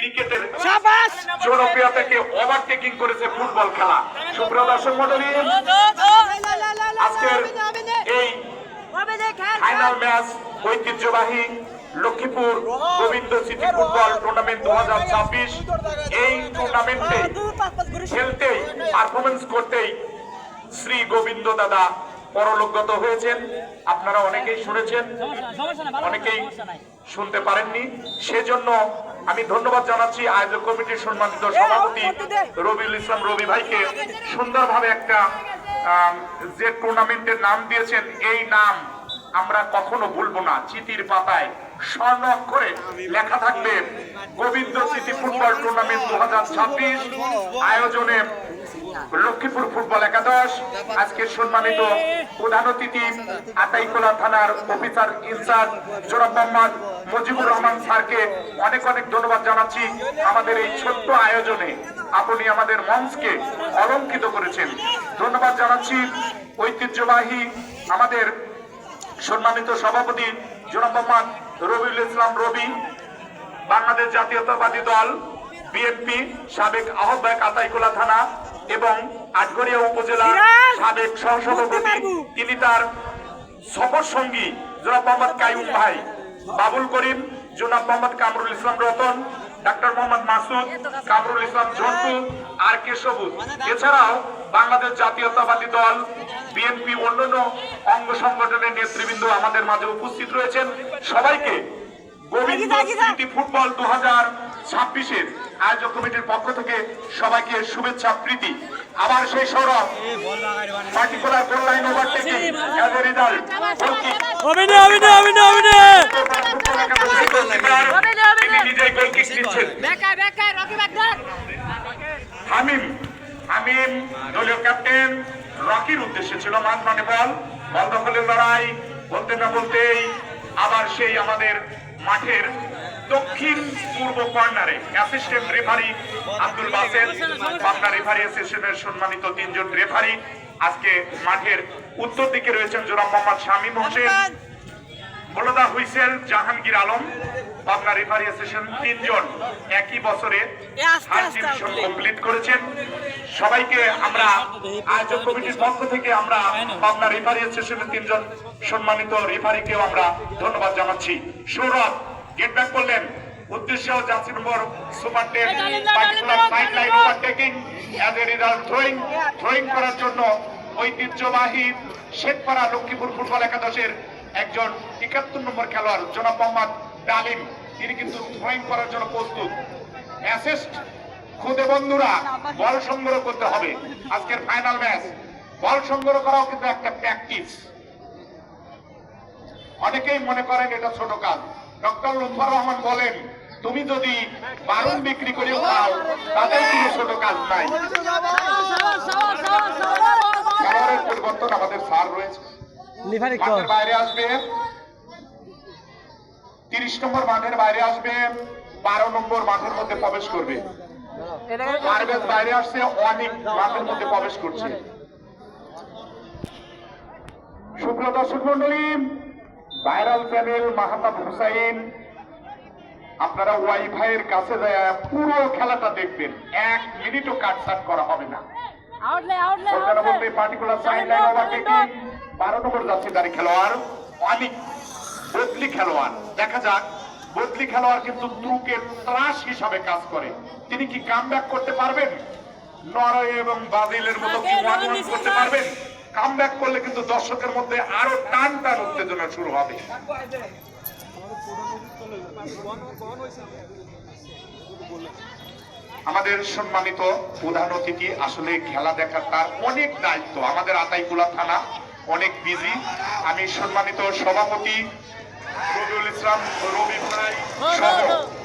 ক্রিকেটের জনপ্রিয়তাকে ওভারটেকিং করেছে ফুটবল খেলা। সুপ্রিয় দর্শক মণ্ডলী, আজকের এই ফাইনাল ম্যাচ ঐতিহ্যবাহী Lakshmipur Gobinda City football tournament 2026। এই টুর্নামেন্টে খেলতেই পারফরমেন্স করতেই শ্রী গোবিন্দ দাদা পরলোকগত হয়েছেন। আপনারা অনেকেই শুনেছেন, অনেকেই শুনতে পারেননি। সেজন্য আমি ধন্যবাদ জানাচ্ছি আয়োজক কমিটির সম্মানিত সভাপতি রবিউল ইসলাম রবি ভাইকে। সুন্দরভাবে একটা যে টুর্নামেন্টের নাম দিয়েছেন, এই নাম আমরা কখনো ভুলবো না। চিঠির পাতায় স্বর্ণ অক্ষরে লেখা থাকবে গোবিন্দ সিটি ফুটবল টুর্নামেন্ট 2026 আয়োজনে লক্ষ্মীপুর ফুটবল একাদশ। আজকে সম্মানিত প্রধান অতিথি আতাইকুলা থানার অফিসার ইনচার্জ জনাব মোহাম্মদ মুজিবুর রহমান স্যারকে অনেক অনেক ধন্যবাদ জানাচ্ছি। আমাদের এই ছোট্ট আয়োজনে আপনি আমাদের মঞ্চকে অলঙ্কিত করেছেন। ধন্যবাদ জানাচ্ছি ঐতিহ্যবাহী আমাদের সম্মানিত সভাপতি জনাব মোহাম্মদ রবিউল ইসলাম রবি, বাংলাদেশ জাতীয়তাবাদী দল বিএনপি সাবেক আহ্বায়ক আতাইকুলা থানা এবং আটঘরিয়া উপজেলা সাবেক সহসভাপতি। তিনি তার সফর সঙ্গী জনাব মোহাম্মদ কাইয়ুম ভাই, বাবুল করিম, জনাব মোহাম্মদ কামরুল ইসলাম রতন, ডাক্তার মোহাম্মদ মাসুদ, কামরুল ইসলাম ঝন্টু, আর কে সবুজ। এছাড়াও বাংলাদেশ জাতীয়তাবাদী দল বিএনপি অন্যান্য অঙ্গ সংগঠনের নেতৃবৃন্দ আমাদের মাঝে উপস্থিত রয়েছেন। সবাইকে গোবিন্দ সিটি ফুটবল 2026-এর আয়োজক কমিটির পক্ষ থেকে সবাইকে শুভেচ্ছা প্রীতি। আবার সেই Sourav particular goal line overtaking as a result তিনি নিজেই গোল কিক দিচ্ছেন। হামিম দলীয় ক্যাপ্টেন রকির উদ্দেশ্যে ছিল মাঝমাঠে বল দখলের লড়াই। বলতে না বলতেই আবার সেই আমাদের মাঠের দক্ষিণ পূর্ব কর্নারে assistant referee Abdul Based, Pabna referee অ্যাসোসিয়েশনের সম্মানিত 3 জন রেফারি। আজকে মাঠের উত্তর দিকে রয়েছেন জনাব মোহাম্মদ শামীম হোসেন, বলদা whistle Jahangir Alam. Pabna referee association 3 জন একই বছরে ডিভিশন কমপ্লিট করেছেন। সবাইকে আমরা আয়োজক কমিটির পক্ষ থেকে আমরা পাবনা রেফারি অ্যাসোসিয়েশনের 3 জন সম্মানিত রেফারিকেও আমরা ধন্যবাদ জানাচ্ছি। সৌরভ গেট ব্যাক করলেন, উদ্দেশ্য jersey number super 10 particular side line overtaking as a result throwing করার জন্য ঐতিহ্যবাহী শেখপাড়া লক্ষ্মীপুর ফুটবল একাদশের একজন 71 নম্বর খেলোয়াড় জনাব মোহাম্মদ ডালিম, তিনি কিন্তু থ্রোয়িং করার জন্য প্রস্তুত। অ্যাসিস্ট খুদে বন্ধুরা, বল সংগ্রহ করতে হবে। আজকের ফাইনাল ম্যাচ বল সংগ্রহ করাও কিন্তু একটা প্র্যাকটিস। অনেকেই মনে করেন এটা ছোট কাজ। ডক্টর লুৎফর রহমান বলেন, তুমি যদি বারুণ বিক্রি করে খাও তাতেও কোনো ছোট কাজ নাই। খেলোয়াড়ের পরিবর্তন আমাদের স্যার রয়েছে, মাঠের বাইরে আসবে 30 নম্বর মাঠের বাইরে আসবে, 12 নম্বর মাঠের মধ্যে প্রবেশ করবে। পারভেজ বাইরে আসছে, অনেক মাঠের মধ্যে প্রবেশ করছে। সুপ্রিয় দর্শক মন্ডলী, ভাইরাল চ্যানেল মাহতাব হুসাইন, আপনারা ওয়াইফাই এর কাছে যায় পুরো খেলাটা দেখবেন, 1 মিনিটও কাটছাট করা হবে না। পার্টিকুলার সাইড লাইন ওভারটেকিং 12 নম্বর জার্সিধারী খেলোয়াড় অনেক বদলি খেলোয়াড়। দেখা যাক, বদলি খেলোয়াড় কিন্তু দ্রুকের ত্রাস হিসাবে কাজ করে। তিনি কি কামব্যাক করতে পারবেন? নরওয়ে এবং ব্রাজিলের মতো কি ওয়ান করতে পারবেন? কামব্যাক করলে কিন্তু দর্শকের মধ্যে আরো টান উত্তেজনা শুরু হবে। আমাদের সম্মানিত প্রধান অতিথি, আসলে খেলা দেখার তার অনেক দায়িত্ব। আমাদের আতাইকুলা থানা অনেক বিজি। আমি সম্মানিত সভাপতি রবিউল ইসলাম রবি ভাই সহ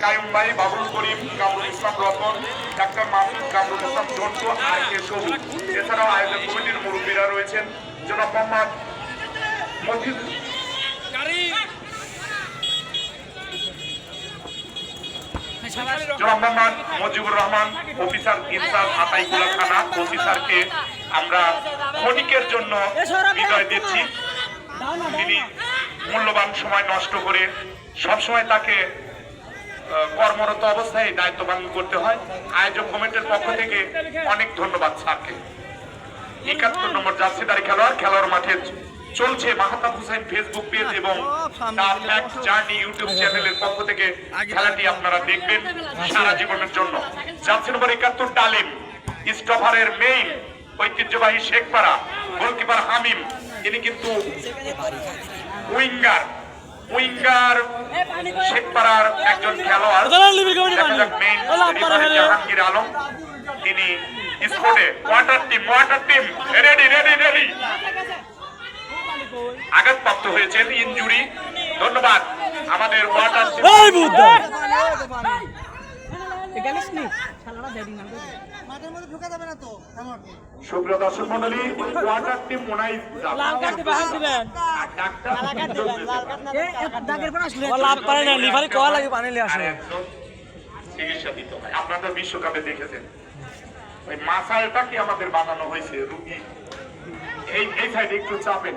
কাইয়ুম ভাই, বাবুল করিম, কামরুল ইসলাম রতন, ডাক্তার মাসুদ, কামরুল ইসলাম ঝন্টু, আর কে সবুজ। এছাড়াও আয়োজক কমিটির মুরব্বীরা রয়েছেন জনাব মোহাম্মদ মুজিবুর রহমান, অফিসার ইনচার্জ আতাইকুলা থানা অফিসারকে আমরা ক্ষণিকের জন্য বিদায় দিচ্ছি। তিনি মূল্যবান সময় নষ্ট করে সবসময় তাকে কর্মরত অবস্থায় দায়িত্ব পালন করতে হয়। আয়োজক কমিটির পক্ষ থেকে অনেক ধন্যবাদ স্যারকে। ৭১ নম্বর জার্সিধারী খেলোয়াড় মাঠে চলছে। মাহতাব হুসাইন ফেসবুক পেজ এবং দ্য ফ্যাক্ট জার্নি ইউটিউব চ্যানেলের পক্ষ থেকে খেলাটি আপনারা দেখবেন সারা জীবনের জন্য। জার্সি নম্বর ৭১ ডালিম, স্টপারের মেইন ঐতিহ্যবাহী শেখপাড়া, গোলকিপার হামিম, তিনি কিন্তু উইঙ্গার শেখপাড়ার একজন খেলোয়াড়। জাহাঙ্গীর আলম, তিনি স্পোর্টে ওয়াটার টিম রেডি আঘাতপ্রাপ্ত হয়েছেন, ইনজুরি। ধন্যবাদ আমাদের ওয়াটার সুপ্রিয় দর্শক মন্ডলী, ওয়াটার টিম মোনাইজ চিকিৎসা দিতে হয়। আপনারা বিশ্বকাপে দেখেছেন ওই মাসালটা কি আমাদের বানানো হয়েছে রুগী এই সাইডে একটু চাপেন,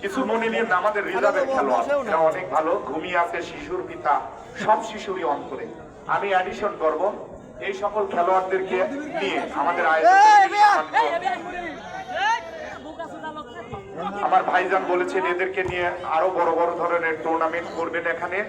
কিছু মনে নিন। আমাদের রিজার্ভের খেলোয়াড় অনেক ভালো, ঘুমিয়ে আছে শিশুর পিতা, সব শিশুরই অন্তরে। আমি অ্যাডিশন করব এই সকল খেলোয়াড়দেরকে নিয়ে আমাদের আমার ভাইজান বলেছেন এদেরকে নিয়ে আরো বড় বড় ধরনের টুর্নামেন্ট করবেন এখানে।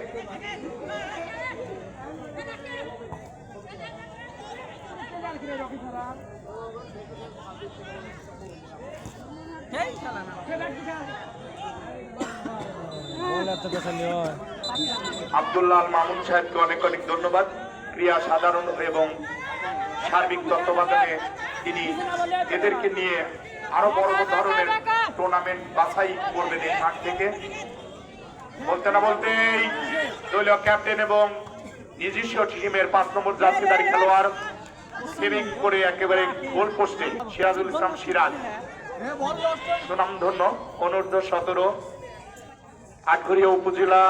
আব্দুল্লাহ মামুন সাহেবকে অনেক অনেক ধন্যবাদ। ক্রিয়া সাধারণ এবং সার্বিক তত্ত্বাবধানে তিনি এদেরকে নিয়ে আরো বড় ধরনের টুর্নামেন্ট বাছাই করবেন এই মাঠ থেকে। বলতে না বলতেই দলীয় ক্যাপ্টেন এবং নিজস্ব টিমের ৫ নম্বর জার্সিধারী খেলোয়াড় সেভিং করে একেবারে গোল পোস্টে সিরাজুল ইসলাম সিরাজ, সুনামধন্য অনূর্ধ্ব ১৭ আটঘরিয়া উপজেলা